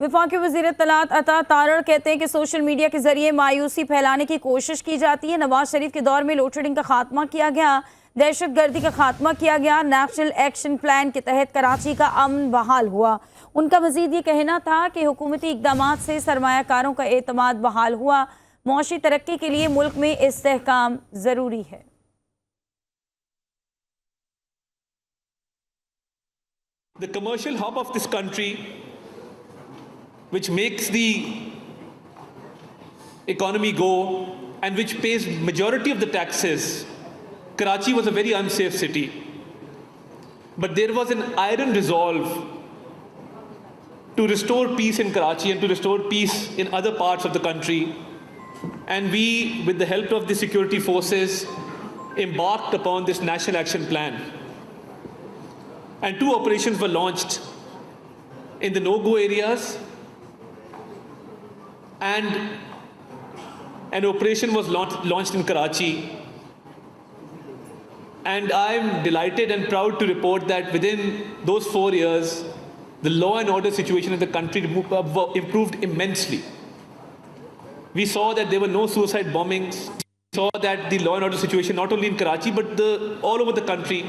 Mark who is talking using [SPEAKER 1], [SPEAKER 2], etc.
[SPEAKER 1] वफाकी वज़ीर इत्तलात अता तारड़ कहते हैं कि सोशल मीडिया के जरिए मायूसी फैलाने की कोशिश की जाती है। नवाज शरीफ के दौर में लोड शेडिंग का खात्मा किया गया, दहशत गर्दी का खात्मा किया गया, नेशनल एक्शन प्लान के तहत कराची का अमन बहाल हुआ। उनका मजीद ये कहना था कि हुकूमती इकदाम से सरमायाकारों का एतमाद बहाल हुआ। मुआशी तरक्की के लिए मुल्क में इस्तेहकाम ज़रूरी है।
[SPEAKER 2] The commercial hub of this country, which makes the economy go and which pays majority of the taxes, Karachi was a very unsafe city. But there was an iron resolve to restore peace in Karachi and to restore peace in other parts of the country. And we, with the help of the security forces, embarked upon this National Action Plan. And 2 operations were launched in the no-go areas, and an operation was launched in Karachi. And I'm delighted and proud to report that within those 4 years, the law and order situation in the country improved immensely. We saw that there were no suicide bombings. We saw that the law and order situation, not only in Karachi, but all over the country,